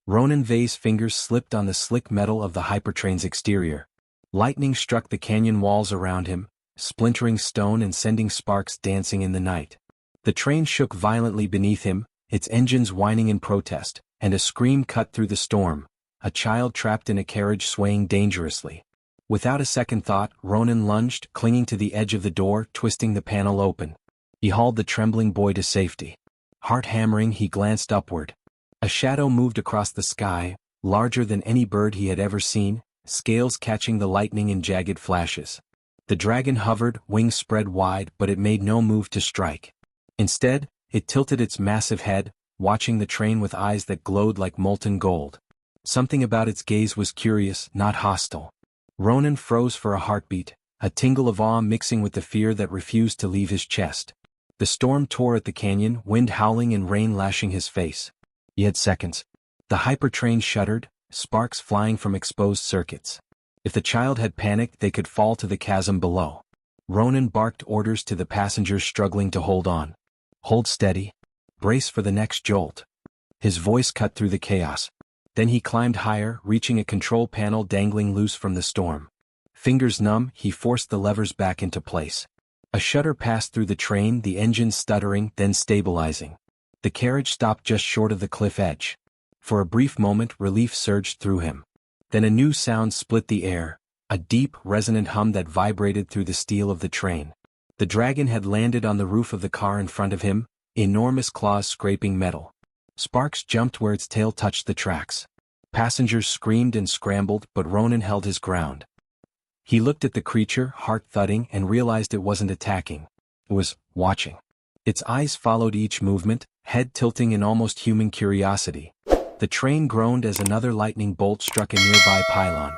Ronan Vey's fingers slipped on the slick metal of the Hypertrain's exterior. Lightning struck the canyon walls around him, splintering stone and sending sparks dancing in the night. The train shook violently beneath him, its engines whining in protest, and a scream cut through the storm, a child trapped in a carriage swaying dangerously. Without a second thought, Ronan lunged, clinging to the edge of the door, twisting the panel open. He hauled the trembling boy to safety. Heart hammering, he glanced upward. A shadow moved across the sky, larger than any bird he had ever seen, scales catching the lightning in jagged flashes. The dragon hovered, wings spread wide, but it made no move to strike. Instead, it tilted its massive head, watching the train with eyes that glowed like molten gold. Something about its gaze was curious, not hostile. Ronan froze for a heartbeat, a tingle of awe mixing with the fear that refused to leave his chest. The storm tore at the canyon, wind howling and rain lashing his face. He had seconds. The Hypertrain shuddered, sparks flying from exposed circuits. If the child had panicked, they could fall to the chasm below. Ronan barked orders to the passengers struggling to hold on. Hold steady. Brace for the next jolt. His voice cut through the chaos. Then he climbed higher, reaching a control panel dangling loose from the storm. Fingers numb, he forced the levers back into place. A shudder passed through the train, the engine stuttering, then stabilizing. The carriage stopped just short of the cliff edge. For a brief moment, relief surged through him. Then a new sound split the air, a deep, resonant hum that vibrated through the steel of the train. The dragon had landed on the roof of the car in front of him, enormous claws scraping metal. Sparks jumped where its tail touched the tracks. Passengers screamed and scrambled, but Ronan held his ground. He looked at the creature, heart thudding, and realized it wasn't attacking. It was watching. Its eyes followed each movement, head tilting in almost human curiosity. The train groaned as another lightning bolt struck a nearby pylon.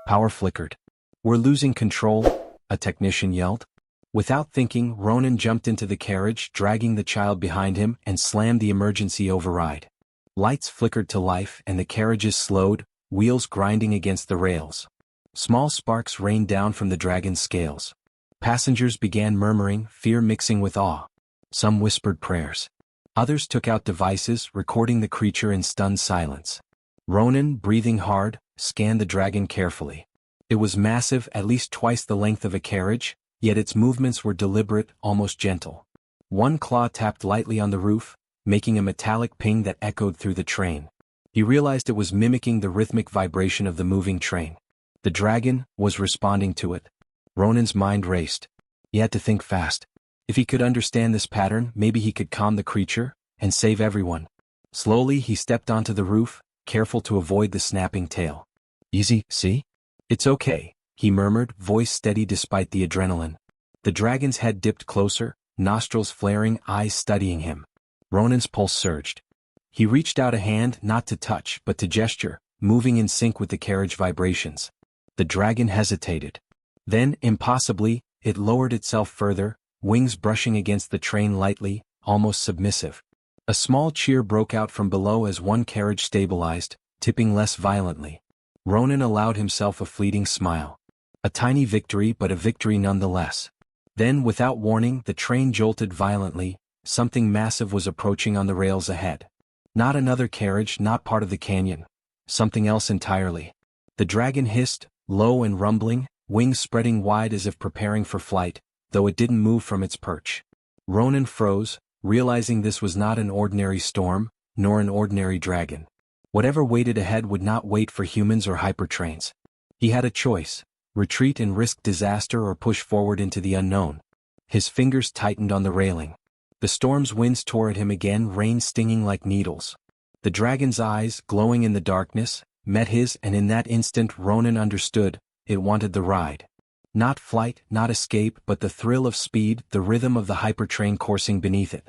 Power flickered. "We're losing control," a technician yelled. Without thinking, Ronan jumped into the carriage, dragging the child behind him, and slammed the emergency override. Lights flickered to life and the carriages slowed, wheels grinding against the rails. Small sparks rained down from the dragon's scales. Passengers began murmuring, fear mixing with awe. Some whispered prayers. Others took out devices, recording the creature in stunned silence. Ronan, breathing hard, scanned the dragon carefully. It was massive, at least twice the length of a carriage, yet its movements were deliberate, almost gentle. One claw tapped lightly on the roof, making a metallic ping that echoed through the train. He realized it was mimicking the rhythmic vibration of the moving train. The dragon was responding to it. Ronan's mind raced. He had to think fast. If he could understand this pattern, maybe he could calm the creature and save everyone. Slowly, he stepped onto the roof, careful to avoid the snapping tail. "Easy, see? It's okay," he murmured, voice steady despite the adrenaline. The dragon's head dipped closer, nostrils flaring, eyes studying him. Ronan's pulse surged. He reached out a hand, not to touch, but to gesture, moving in sync with the carriage vibrations. The dragon hesitated. Then, impossibly, it lowered itself further, wings brushing against the train lightly, almost submissive. A small cheer broke out from below as one carriage stabilized, tipping less violently. Ronan allowed himself a fleeting smile. A tiny victory, but a victory nonetheless. Then, without warning, the train jolted violently. Something massive was approaching on the rails ahead. Not another carriage, not part of the canyon. Something else entirely. The dragon hissed, low and rumbling, wings spreading wide as if preparing for flight, though it didn't move from its perch. Ronan froze, realizing this was not an ordinary storm, nor an ordinary dragon. Whatever waited ahead would not wait for humans or hypertrains. He had a choice: retreat and risk disaster or push forward into the unknown. His fingers tightened on the railing. The storm's winds tore at him again, rain stinging like needles. The dragon's eyes, glowing in the darkness, met his, and in that instant Ronan understood, it wanted the ride. Not flight, not escape, but the thrill of speed, the rhythm of the hypertrain coursing beneath it.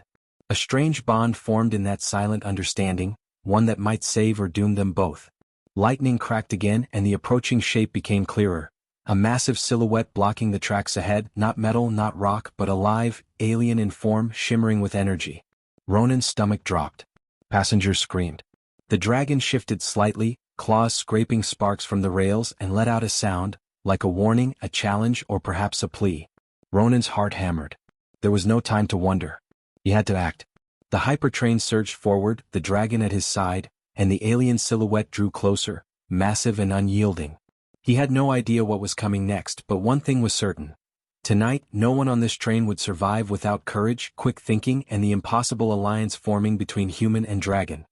A strange bond formed in that silent understanding, one that might save or doom them both. Lightning cracked again and the approaching shape became clearer. A massive silhouette blocking the tracks ahead, not metal, not rock, but alive, alien in form, shimmering with energy. Ronan's stomach dropped. Passengers screamed. The dragon shifted slightly, claws scraping sparks from the rails, and let out a sound, like a warning, a challenge, or perhaps a plea. Ronan's heart hammered. There was no time to wonder. He had to act. The hypertrain surged forward, the dragon at his side, and the alien silhouette drew closer, massive and unyielding. He had no idea what was coming next, but one thing was certain. Tonight, no one on this train would survive without courage, quick thinking, and the impossible alliance forming between human and dragon.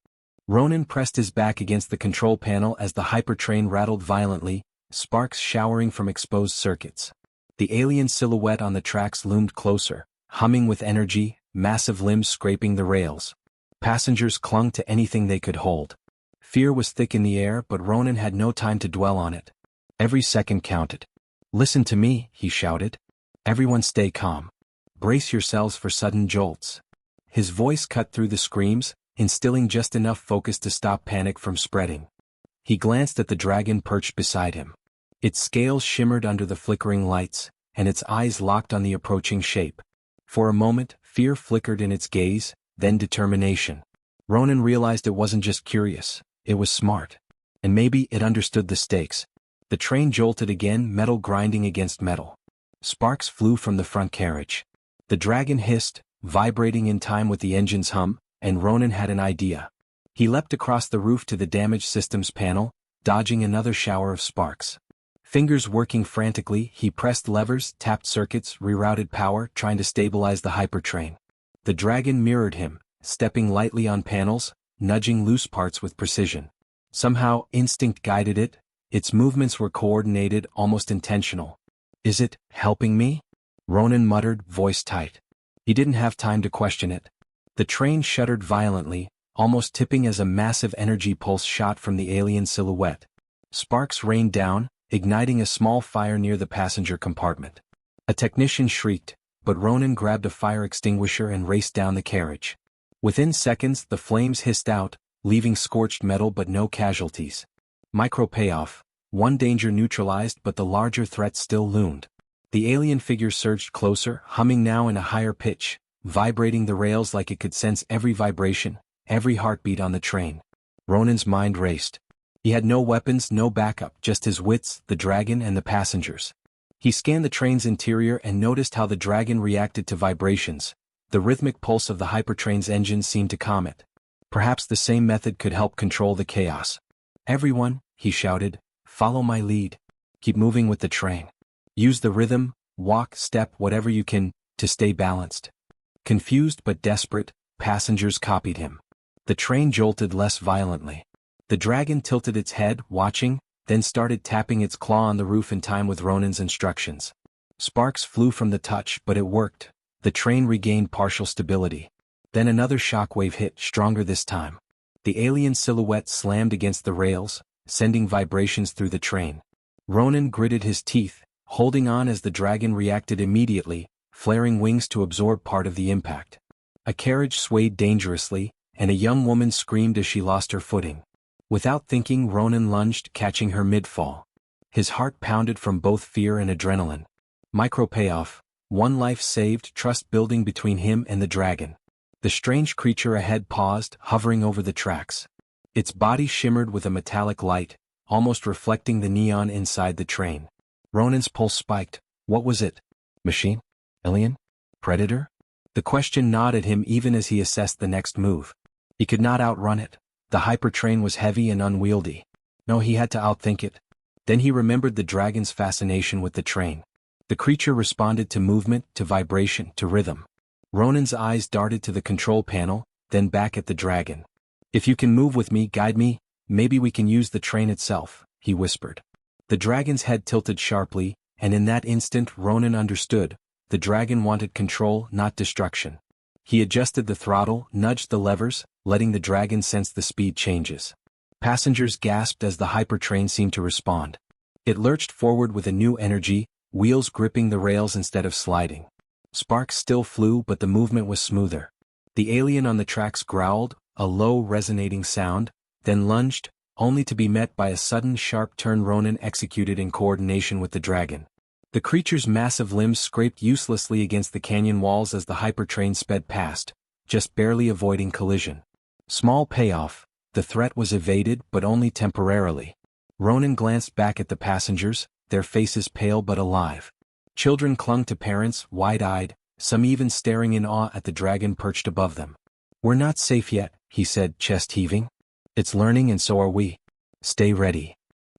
Ronan pressed his back against the control panel as the hypertrain rattled violently, sparks showering from exposed circuits. The alien silhouette on the tracks loomed closer, humming with energy, massive limbs scraping the rails. Passengers clung to anything they could hold. Fear was thick in the air, but Ronan had no time to dwell on it. Every second counted. "Listen to me," he shouted. "Everyone stay calm. Brace yourselves for sudden jolts." His voice cut through the screams, instilling just enough focus to stop panic from spreading. He glanced at the dragon perched beside him. Its scales shimmered under the flickering lights, and its eyes locked on the approaching shape. For a moment, fear flickered in its gaze, then determination. Ronan realized it wasn't just curious, it was smart. And maybe it understood the stakes. The train jolted again, metal grinding against metal. Sparks flew from the front carriage. The dragon hissed, vibrating in time with the engine's hum, and Ronan had an idea. He leapt across the roof to the damaged systems panel, dodging another shower of sparks. Fingers working frantically, he pressed levers, tapped circuits, rerouted power, trying to stabilize the hypertrain. The dragon mirrored him, stepping lightly on panels, nudging loose parts with precision. Somehow, instinct guided it. Its movements were coordinated, almost intentional. "Is it helping me?" Ronan muttered, voice tight. He didn't have time to question it. The train shuddered violently, almost tipping as a massive energy pulse shot from the alien silhouette. Sparks rained down, igniting a small fire near the passenger compartment. A technician shrieked, but Ronan grabbed a fire extinguisher and raced down the carriage. Within seconds, the flames hissed out, leaving scorched metal but no casualties. Micro payoff. One danger neutralized, but the larger threat still loomed. The alien figure surged closer, humming now in a higher pitch, vibrating the rails like it could sense every vibration, every heartbeat on the train. Ronan's mind raced. He had no weapons, no backup, just his wits, the dragon, and the passengers. He scanned the train's interior and noticed how the dragon reacted to vibrations. The rhythmic pulse of the hypertrain's engine seemed to calm it. Perhaps the same method could help control the chaos. "Everyone," he shouted, "follow my lead. Keep moving with the train. Use the rhythm, walk, step, whatever you can, to stay balanced." Confused but desperate, passengers copied him. The train jolted less violently. The dragon tilted its head, watching, then started tapping its claw on the roof in time with Ronan's instructions. Sparks flew from the touch, but it worked. The train regained partial stability. Then another shockwave hit, stronger this time. The alien silhouette slammed against the rails, sending vibrations through the train. Ronan gritted his teeth, holding on as the dragon reacted immediately, flaring wings to absorb part of the impact. A carriage swayed dangerously, and a young woman screamed as she lost her footing. Without thinking, Ronan lunged, catching her mid-fall. His heart pounded from both fear and adrenaline. Micro payoff. One life saved, trust building between him and the dragon. The strange creature ahead paused, hovering over the tracks. Its body shimmered with a metallic light, almost reflecting the neon inside the train. Ronan's pulse spiked. What was it? Machine? Alien? Predator? The question gnawed at him even as he assessed the next move. He could not outrun it. The hypertrain was heavy and unwieldy. No, he had to outthink it. Then he remembered the dragon's fascination with the train. The creature responded to movement, to vibration, to rhythm. Ronan's eyes darted to the control panel, then back at the dragon. "If you can move with me, guide me, maybe we can use the train itself," he whispered. The dragon's head tilted sharply, and in that instant Ronan understood. The dragon wanted control, not destruction. He adjusted the throttle, nudged the levers, letting the dragon sense the speed changes. Passengers gasped as the hypertrain seemed to respond. It lurched forward with a new energy, wheels gripping the rails instead of sliding. Sparks still flew, but the movement was smoother. The alien on the tracks growled, a low resonating sound, then lunged, only to be met by a sudden sharp turn Ronan executed in coordination with the dragon. The creature's massive limbs scraped uselessly against the canyon walls as the hypertrain sped past, just barely avoiding collision. Small payoff. The threat was evaded, but only temporarily. Ronan glanced back at the passengers, their faces pale but alive. Children clung to parents, wide-eyed, some even staring in awe at the dragon perched above them. "We're not safe yet," he said, chest heaving. It's learning and so are we. Stay ready.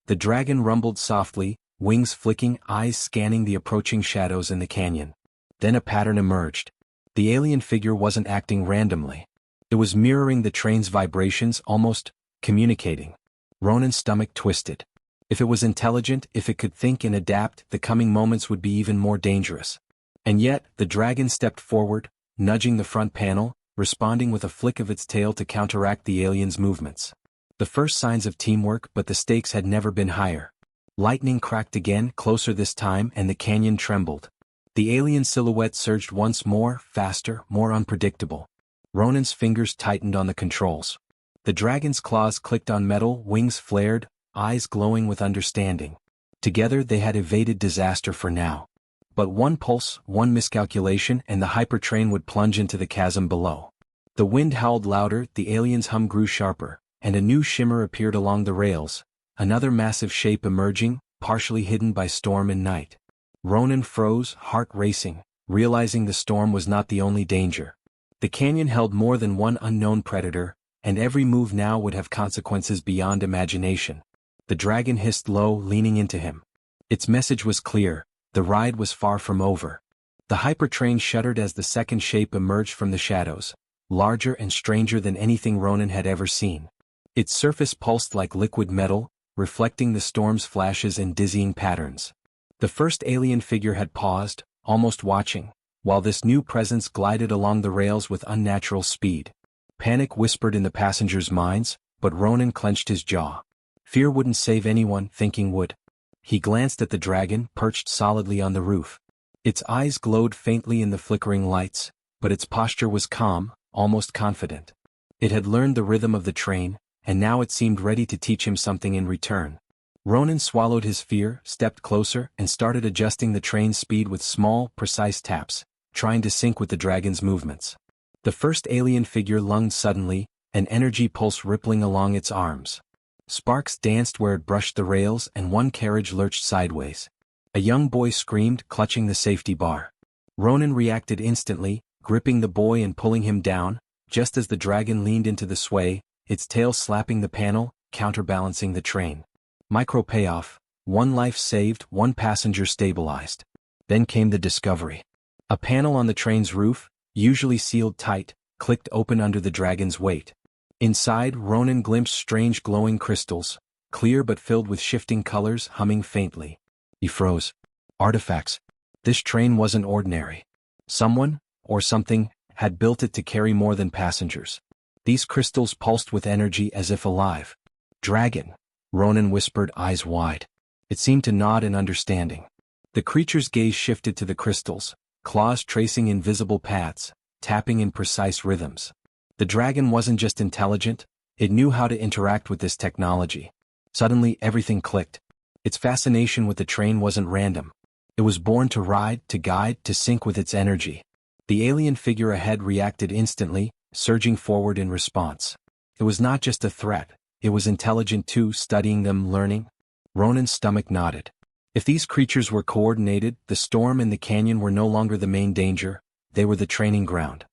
The dragon rumbled softly, wings flicking, eyes scanning the approaching shadows in the canyon. Then a pattern emerged. The alien figure wasn't acting randomly. It was mirroring the train's vibrations, almost communicating. Ronan's stomach twisted. If it was intelligent, if it could think and adapt, the coming moments would be even more dangerous. And yet, the dragon stepped forward, nudging the front panel, responding with a flick of its tail to counteract the alien's movements. The first signs of teamwork, but the stakes had never been higher. Lightning cracked again, closer this time, and the canyon trembled. The alien silhouette surged once more, faster, more unpredictable. Ronan's fingers tightened on the controls. The dragon's claws clicked on metal, wings flared, eyes glowing with understanding. Together they had evaded disaster for now. But one pulse, one miscalculation, and the hypertrain would plunge into the chasm below. The wind howled louder, the alien's hum grew sharper, and a new shimmer appeared along the rails, another massive shape emerging, partially hidden by storm and night. Ronan froze, heart racing, realizing the storm was not the only danger. The canyon held more than one unknown predator, and every move now would have consequences beyond imagination. The dragon hissed low, leaning into him. Its message was clear. The ride was far from over. The hypertrain shuddered as the second shape emerged from the shadows, larger and stranger than anything Ronan had ever seen. Its surface pulsed like liquid metal, reflecting the storm's flashes and dizzying patterns. The first alien figure had paused, almost watching, while this new presence glided along the rails with unnatural speed. Panic whispered in the passengers' minds, but Ronan clenched his jaw. Fear wouldn't save anyone, thinking would. He glanced at the dragon, perched solidly on the roof. Its eyes glowed faintly in the flickering lights, but its posture was calm, almost confident. It had learned the rhythm of the train, and now it seemed ready to teach him something in return. Ronan swallowed his fear, stepped closer, and started adjusting the train's speed with small, precise taps, trying to sync with the dragon's movements. The first alien figure lunged suddenly, an energy pulse rippling along its arms. Sparks danced where it brushed the rails, and one carriage lurched sideways. A young boy screamed, clutching the safety bar. Ronan reacted instantly, gripping the boy and pulling him down, just as the dragon leaned into the sway, its tail slapping the panel, counterbalancing the train. Micro payoff, one life saved, one passenger stabilized. Then came the discovery. A panel on the train's roof, usually sealed tight, clicked open under the dragon's weight. Inside, Ronan glimpsed strange glowing crystals, clear but filled with shifting colors, humming faintly. He froze. Artifacts. This train wasn't ordinary. Someone, or something, had built it to carry more than passengers. These crystals pulsed with energy as if alive. Dragon, Ronan whispered, eyes wide. It seemed to nod in understanding. The creature's gaze shifted to the crystals, claws tracing invisible paths, tapping in precise rhythms. The dragon wasn't just intelligent, it knew how to interact with this technology. Suddenly everything clicked. Its fascination with the train wasn't random. It was born to ride, to guide, to sync with its energy. The alien figure ahead reacted instantly, surging forward in response. It was not just a threat, it was intelligent too, studying them, learning. Ronan's stomach nodded. If these creatures were coordinated, the storm and the canyon were no longer the main danger, they were the training ground.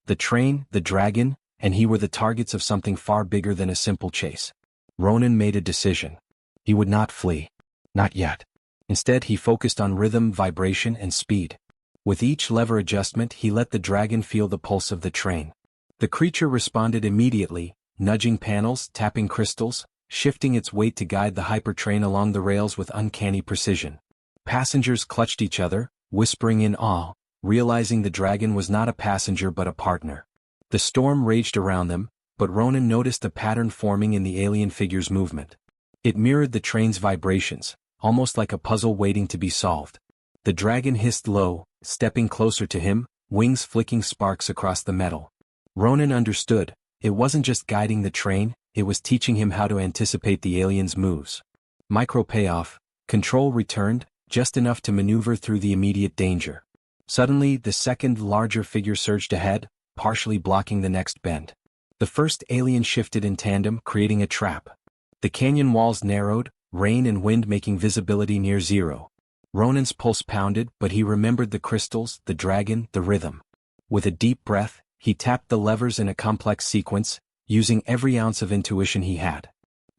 The train, the dragon, and he were the targets of something far bigger than a simple chase. Ronan made a decision. He would not flee. Not yet. Instead, he focused on rhythm, vibration, and speed. With each lever adjustment, he let the dragon feel the pulse of the train. The creature responded immediately, nudging panels, tapping crystals, shifting its weight to guide the hypertrain along the rails with uncanny precision. Passengers clutched each other, whispering in awe, realizing the dragon was not a passenger but a partner. The storm raged around them, but Ronan noticed a pattern forming in the alien figure's movement. It mirrored the train's vibrations, almost like a puzzle waiting to be solved. The dragon hissed low, stepping closer to him, wings flicking sparks across the metal. Ronan understood, it wasn't just guiding the train, it was teaching him how to anticipate the alien's moves. Micro payoff, control returned, just enough to maneuver through the immediate danger. Suddenly, the second larger figure surged ahead, partially blocking the next bend. The first alien shifted in tandem, creating a trap. The canyon walls narrowed, rain and wind making visibility near zero. Ronan's pulse pounded, but he remembered the crystals, the dragon, the rhythm. With a deep breath, he tapped the levers in a complex sequence, using every ounce of intuition he had.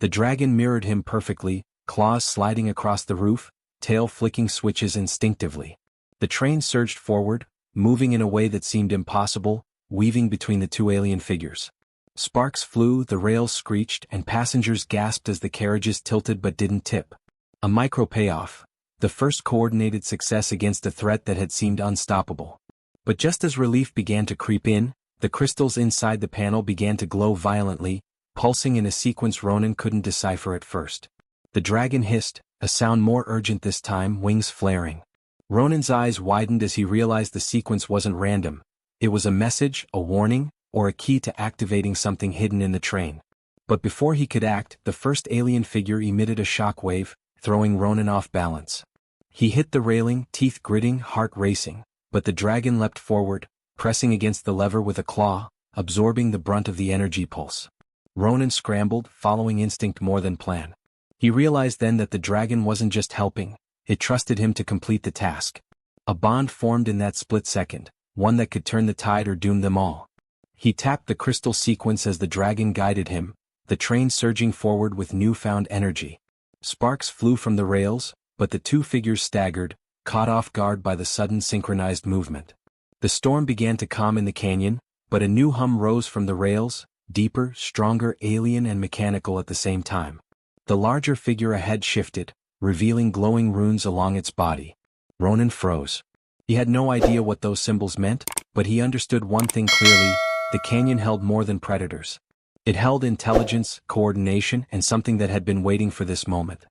The dragon mirrored him perfectly, claws sliding across the roof, tail flicking switches instinctively. The train surged forward, moving in a way that seemed impossible, weaving between the two alien figures. Sparks flew, the rails screeched, and passengers gasped as the carriages tilted but didn't tip. A micro payoff. The first coordinated success against a threat that had seemed unstoppable. But just as relief began to creep in, the crystals inside the panel began to glow violently, pulsing in a sequence Ronan couldn't decipher at first. The dragon hissed, a sound more urgent this time, wings flaring. Ronan's eyes widened as he realized the sequence wasn't random. It was a message, a warning, or a key to activating something hidden in the train. But before he could act, the first alien figure emitted a shockwave, throwing Ronan off balance. He hit the railing, teeth gritting, heart racing, but the dragon leapt forward, pressing against the lever with a claw, absorbing the brunt of the energy pulse. Ronan scrambled, following instinct more than plan. He realized then that the dragon wasn't just helping, it trusted him to complete the task. A bond formed in that split second, one that could turn the tide or doom them all. He tapped the crystal sequence as the dragon guided him, the train surging forward with newfound energy. Sparks flew from the rails, but the two figures staggered, caught off guard by the sudden synchronized movement. The storm began to calm in the canyon, but a new hum rose from the rails, deeper, stronger, alien and mechanical at the same time. The larger figure ahead shifted, revealing glowing runes along its body. Ronan froze. He had no idea what those symbols meant, but he understood one thing clearly: the canyon held more than predators. It held intelligence, coordination, and something that had been waiting for this moment.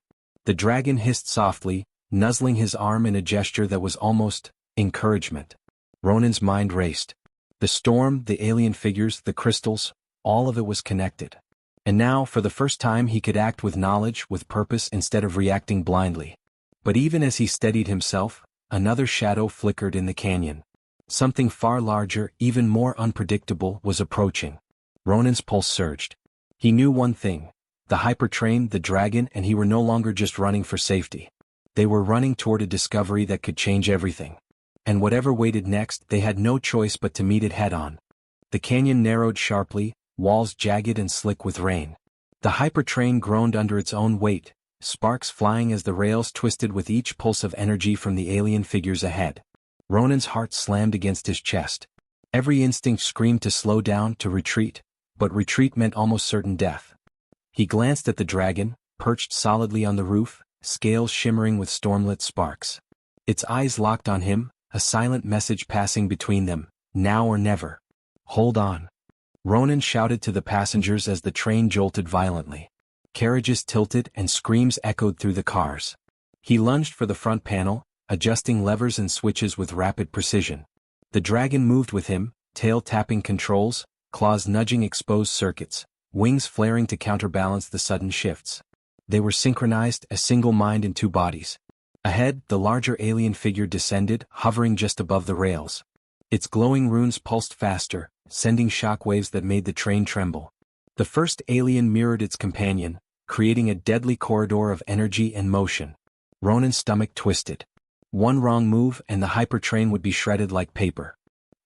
The dragon hissed softly, nuzzling his arm in a gesture that was almost encouragement. Ronan's mind raced. The storm, the alien figures, the crystals, all of it was connected. And now, for the first time, he could act with knowledge, with purpose, instead of reacting blindly. But even as he steadied himself, another shadow flickered in the canyon. Something far larger, even more unpredictable, was approaching. Ronan's pulse surged. He knew one thing: the hypertrain, the dragon, and he were no longer just running for safety. They were running toward a discovery that could change everything. And whatever waited next, they had no choice but to meet it head-on. The canyon narrowed sharply, walls jagged and slick with rain. The hypertrain groaned under its own weight, sparks flying as the rails twisted with each pulse of energy from the alien figures ahead. Ronan's heart slammed against his chest. Every instinct screamed to slow down, to retreat, but retreat meant almost certain death. He glanced at the dragon, perched solidly on the roof, scales shimmering with stormlit sparks. Its eyes locked on him, a silent message passing between them: now or never. Hold on. Ronan shouted to the passengers as the train jolted violently. Carriages tilted and screams echoed through the cars. He lunged for the front panel, adjusting levers and switches with rapid precision. The dragon moved with him, tail tapping controls, claws nudging exposed circuits, wings flaring to counterbalance the sudden shifts. They were synchronized, a single mind in two bodies. Ahead, the larger alien figure descended, hovering just above the rails. Its glowing runes pulsed faster, sending shockwaves that made the train tremble. The first alien mirrored its companion, creating a deadly corridor of energy and motion. Ronan's stomach twisted. One wrong move and the hypertrain would be shredded like paper.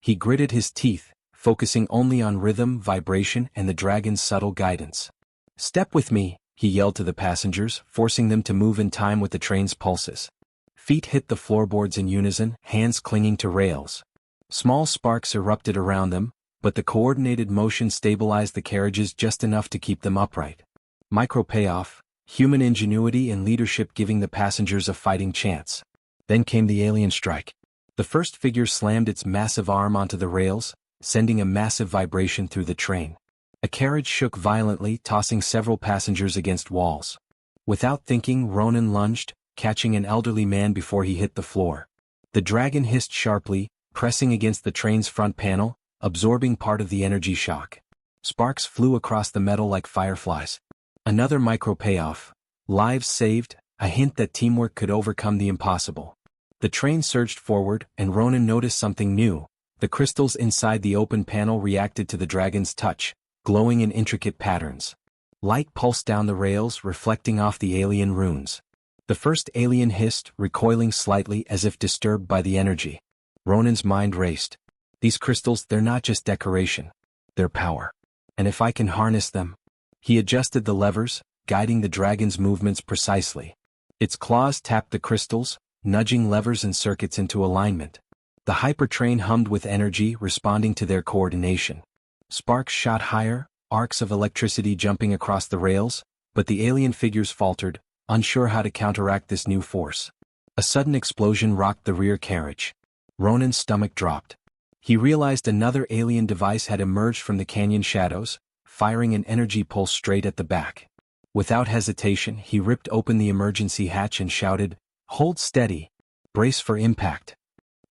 He gritted his teeth, focusing only on rhythm, vibration, and the dragon's subtle guidance. "Step with me," he yelled to the passengers, forcing them to move in time with the train's pulses. Feet hit the floorboards in unison, hands clinging to rails. Small sparks erupted around them, but the coordinated motion stabilized the carriages just enough to keep them upright. Micro payoff, human ingenuity and leadership giving the passengers a fighting chance. Then came the alien strike. The first figure slammed its massive arm onto the rails, sending a massive vibration through the train. A carriage shook violently, tossing several passengers against walls. Without thinking, Ronan lunged, catching an elderly man before he hit the floor. The dragon hissed sharply, pressing against the train's front panel, absorbing part of the energy shock. Sparks flew across the metal like fireflies. Another micro payoff. Lives saved, a hint that teamwork could overcome the impossible. The train surged forward, and Ronan noticed something new. The crystals inside the open panel reacted to the dragon's touch, glowing in intricate patterns. Light pulsed down the rails, reflecting off the alien runes. The first alien hissed, recoiling slightly as if disturbed by the energy. Ronan's mind raced. These crystals, they're not just decoration. They're power. And if I can harness them? He adjusted the levers, guiding the dragon's movements precisely. Its claws tapped the crystals, nudging levers and circuits into alignment. The hypertrain hummed with energy, responding to their coordination. Sparks shot higher, arcs of electricity jumping across the rails, but the alien figures faltered, unsure how to counteract this new force. A sudden explosion rocked the rear carriage. Ronan's stomach dropped. He realized another alien device had emerged from the canyon shadows, firing an energy pulse straight at the back. Without hesitation, he ripped open the emergency hatch and shouted, "Hold steady! Brace for impact!"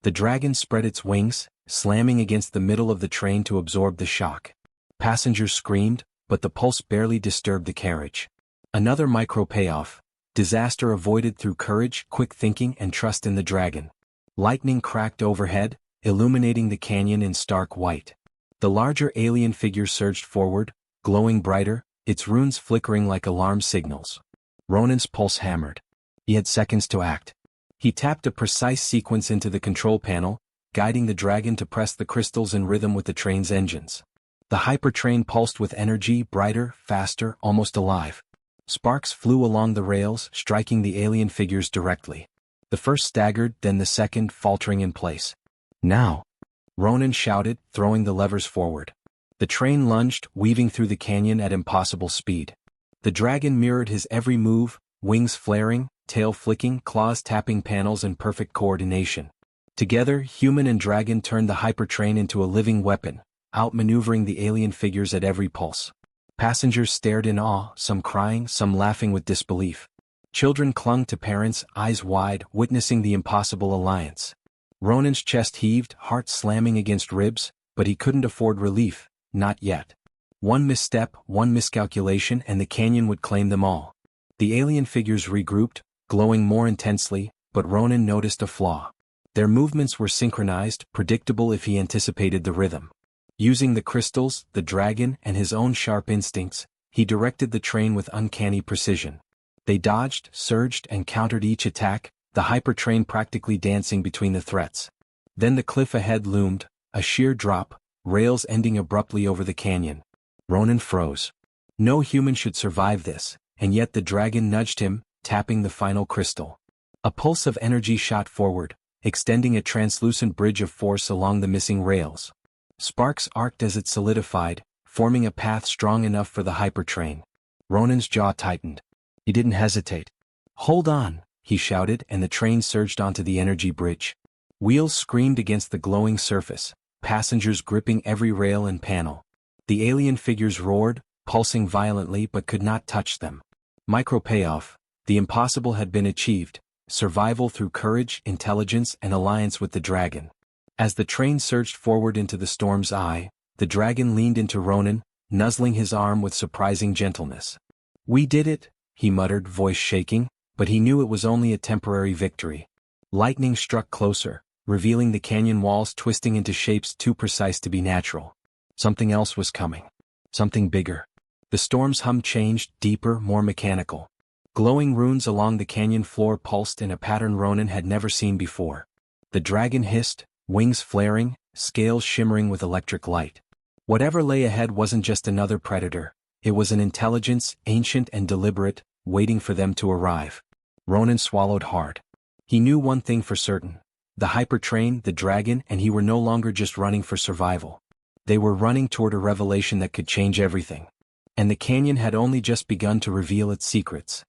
The dragon spread its wings, slamming against the middle of the train to absorb the shock. Passengers screamed, but the pulse barely disturbed the carriage. Another micro payoff: disaster avoided through courage, quick thinking, and trust in the dragon. Lightning cracked overhead, illuminating the canyon in stark white. The larger alien figure surged forward, glowing brighter, its runes flickering like alarm signals. Ronan's pulse hammered. He had seconds to act. He tapped a precise sequence into the control panel, guiding the dragon to press the crystals in rhythm with the train's engines. The hypertrain pulsed with energy, brighter, faster, almost alive. Sparks flew along the rails, striking the alien figures directly. The first staggered, then the second, faltering in place. "Now!" Ronan shouted, throwing the levers forward. The train lunged, weaving through the canyon at impossible speed. The dragon mirrored his every move, wings flaring, tail flicking, claws tapping panels in perfect coordination. Together, human and dragon turned the hypertrain into a living weapon, outmaneuvering the alien figures at every pulse. Passengers stared in awe, some crying, some laughing with disbelief. Children clung to parents, eyes wide, witnessing the impossible alliance. Ronan's chest heaved, heart slamming against ribs, but he couldn't afford relief, not yet. One misstep, one miscalculation, and the canyon would claim them all. The alien figures regrouped, glowing more intensely, but Ronan noticed a flaw. Their movements were synchronized, predictable if he anticipated the rhythm. Using the crystals, the dragon, and his own sharp instincts, he directed the train with uncanny precision. They dodged, surged, and countered each attack, the hypertrain practically dancing between the threats. Then the cliff ahead loomed, a sheer drop, rails ending abruptly over the canyon. Ronan froze. No human should survive this, and yet the dragon nudged him, tapping the final crystal. A pulse of energy shot forward, extending a translucent bridge of force along the missing rails. Sparks arced as it solidified, forming a path strong enough for the hypertrain. Ronan's jaw tightened. He didn't hesitate. "Hold on," he shouted, and the train surged onto the energy bridge. Wheels screamed against the glowing surface, passengers gripping every rail and panel. The alien figures roared, pulsing violently but could not touch them. Micro payoff: the impossible had been achieved, survival through courage, intelligence, and alliance with the dragon. As the train surged forward into the storm's eye, the dragon leaned into Ronan, nuzzling his arm with surprising gentleness. "We did it," he muttered, voice shaking, but he knew it was only a temporary victory. Lightning struck closer, revealing the canyon walls twisting into shapes too precise to be natural. Something else was coming. Something bigger. The storm's hum changed, deeper, more mechanical. Glowing runes along the canyon floor pulsed in a pattern Ronan had never seen before. The dragon hissed, wings flaring, scales shimmering with electric light. Whatever lay ahead wasn't just another predator, it was an intelligence, ancient and deliberate, waiting for them to arrive. Ronan swallowed hard. He knew one thing for certain: the hypertrain, the dragon, and he were no longer just running for survival. They were running toward a revelation that could change everything. And the canyon had only just begun to reveal its secrets.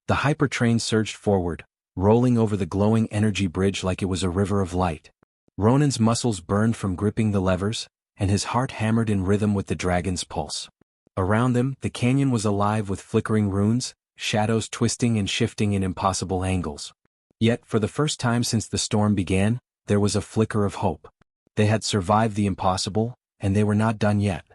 The hypertrain surged forward, rolling over the glowing energy bridge like it was a river of light. Ronan's muscles burned from gripping the levers, and his heart hammered in rhythm with the dragon's pulse. Around them, the canyon was alive with flickering runes, shadows twisting and shifting in impossible angles. Yet, for the first time since the storm began, there was a flicker of hope. They had survived the impossible, and they were not done yet.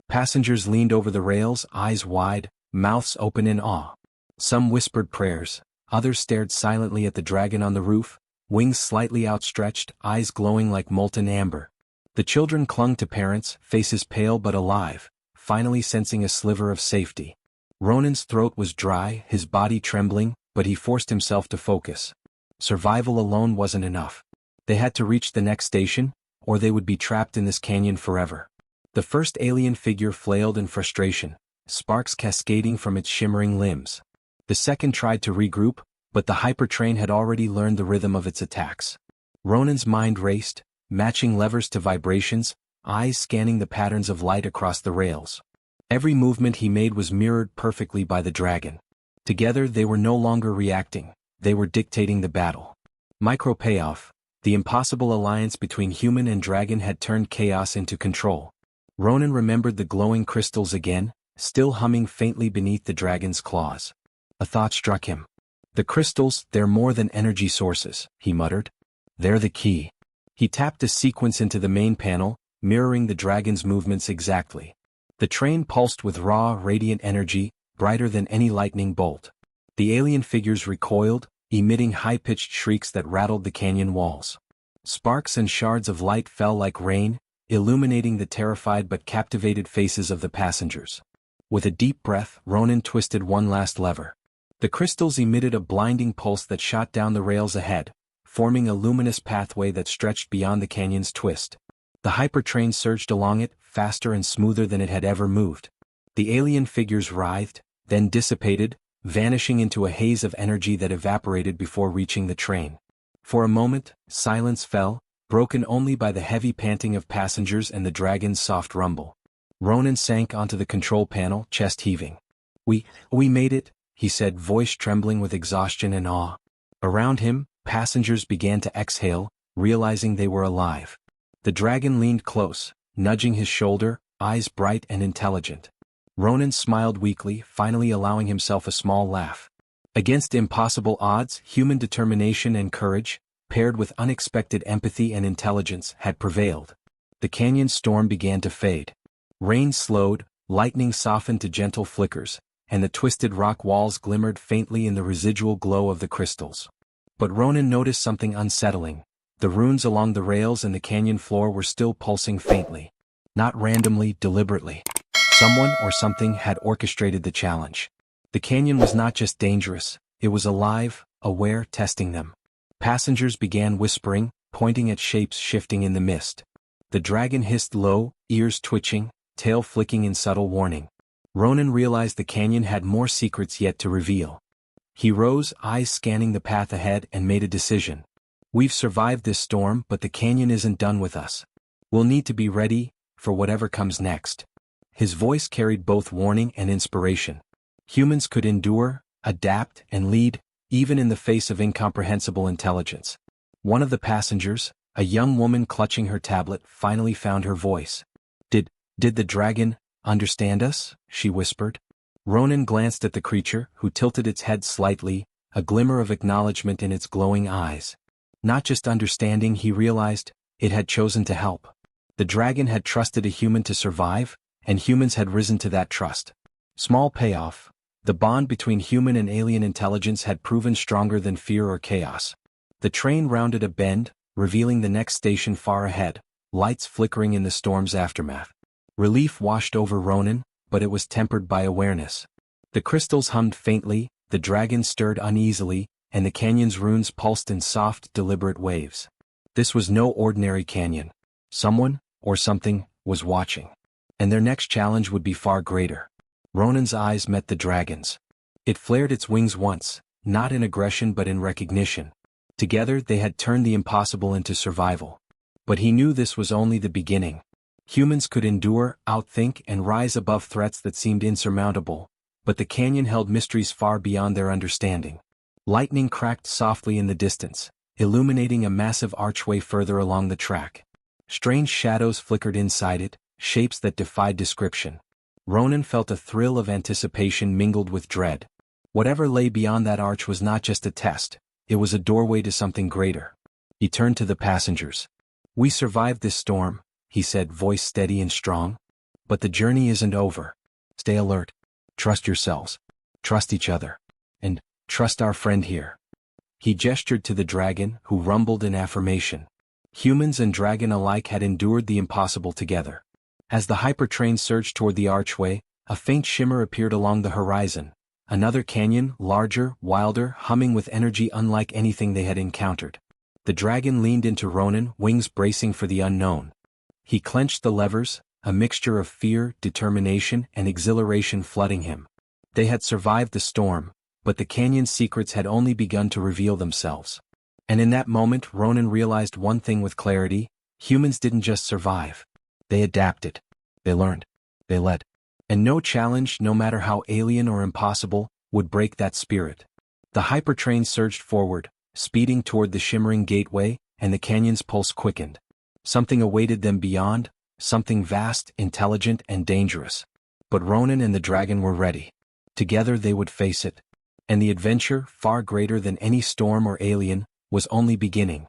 Passengers leaned over the rails, eyes wide, mouths open in awe. Some whispered prayers, others stared silently at the dragon on the roof, wings slightly outstretched, eyes glowing like molten amber. The children clung to parents, faces pale but alive, finally sensing a sliver of safety. Ronan's throat was dry, his body trembling, but he forced himself to focus. Survival alone wasn't enough. They had to reach the next station, or they would be trapped in this canyon forever. The first alien figure flailed in frustration, sparks cascading from its shimmering limbs. The second tried to regroup, but the hypertrain had already learned the rhythm of its attacks. Ronan's mind raced, matching levers to vibrations, eyes scanning the patterns of light across the rails. Every movement he made was mirrored perfectly by the dragon. Together they were no longer reacting, they were dictating the battle. Micro payoff, the impossible alliance between human and dragon had turned chaos into control. Ronan remembered the glowing crystals again, still humming faintly beneath the dragon's claws. A thought struck him. The crystals, they're more than energy sources, he muttered. They're the key. He tapped a sequence into the main panel, mirroring the dragon's movements exactly. The train pulsed with raw, radiant energy, brighter than any lightning bolt. The alien figures recoiled, emitting high-pitched shrieks that rattled the canyon walls. Sparks and shards of light fell like rain, illuminating the terrified but captivated faces of the passengers. With a deep breath, Ronan twisted one last lever. The crystals emitted a blinding pulse that shot down the rails ahead, forming a luminous pathway that stretched beyond the canyon's twist. The hypertrain surged along it, faster and smoother than it had ever moved. The alien figures writhed, then dissipated, vanishing into a haze of energy that evaporated before reaching the train. For a moment, silence fell, broken only by the heavy panting of passengers and the dragon's soft rumble. Ronan sank onto the control panel, chest heaving. We made it, he said, voice trembling with exhaustion and awe. Around him, passengers began to exhale, realizing they were alive. The dragon leaned close, nudging his shoulder, eyes bright and intelligent. Ronan smiled weakly, finally allowing himself a small laugh. Against impossible odds, human determination and courage, paired with unexpected empathy and intelligence, had prevailed. The canyon storm began to fade. Rain slowed, lightning softened to gentle flickers, and the twisted rock walls glimmered faintly in the residual glow of the crystals. But Ronan noticed something unsettling. The runes along the rails and the canyon floor were still pulsing faintly. Not randomly, deliberately. Someone or something had orchestrated the challenge. The canyon was not just dangerous, it was alive, aware, testing them. Passengers began whispering, pointing at shapes shifting in the mist. The dragon hissed low, ears twitching, tail flicking in subtle warning. Ronan realized the canyon had more secrets yet to reveal. He rose, eyes scanning the path ahead, and made a decision. We've survived this storm, but the canyon isn't done with us. We'll need to be ready for whatever comes next. His voice carried both warning and inspiration. Humans could endure, adapt, and lead, even in the face of incomprehensible intelligence. One of the passengers, a young woman clutching her tablet, finally found her voice. Did the dragon understand us? She whispered. Ronan glanced at the creature, who tilted its head slightly, a glimmer of acknowledgement in its glowing eyes. Not just understanding, he realized, it had chosen to help. The dragon had trusted a human to survive, and humans had risen to that trust. Small payoff. The bond between human and alien intelligence had proven stronger than fear or chaos. The train rounded a bend, revealing the next station far ahead, lights flickering in the storm's aftermath. Relief washed over Ronan, but it was tempered by awareness. The crystals hummed faintly, the dragon stirred uneasily, and the canyon's runes pulsed in soft, deliberate waves. This was no ordinary canyon. Someone, or something, was watching. And their next challenge would be far greater. Ronan's eyes met the dragon's. It flared its wings once, not in aggression but in recognition. Together they had turned the impossible into survival. But he knew this was only the beginning. Humans could endure, outthink, and rise above threats that seemed insurmountable, but the canyon held mysteries far beyond their understanding. Lightning cracked softly in the distance, illuminating a massive archway further along the track. Strange shadows flickered inside it, shapes that defied description. Ronan felt a thrill of anticipation mingled with dread. Whatever lay beyond that arch was not just a test, it was a doorway to something greater. He turned to the passengers. "We survived this storm," he said, voice steady and strong. "But the journey isn't over. Stay alert. Trust yourselves. Trust each other. And trust our friend here." He gestured to the dragon, who rumbled in affirmation. Humans and dragon alike had endured the impossible together. As the hypertrain surged toward the archway, a faint shimmer appeared along the horizon. Another canyon, larger, wilder, humming with energy unlike anything they had encountered. The dragon leaned into Ronan, wings bracing for the unknown. He clenched the levers, a mixture of fear, determination, and exhilaration flooding him. They had survived the storm, but the canyon's secrets had only begun to reveal themselves. And in that moment Ronan realized one thing with clarity: humans didn't just survive. They adapted. They learned. They led. And no challenge, no matter how alien or impossible, would break that spirit. The hypertrain surged forward, speeding toward the shimmering gateway, and the canyon's pulse quickened. Something awaited them beyond, something vast, intelligent, and dangerous. But Ronan and the dragon were ready. Together they would face it. And the adventure, far greater than any storm or alien, was only beginning.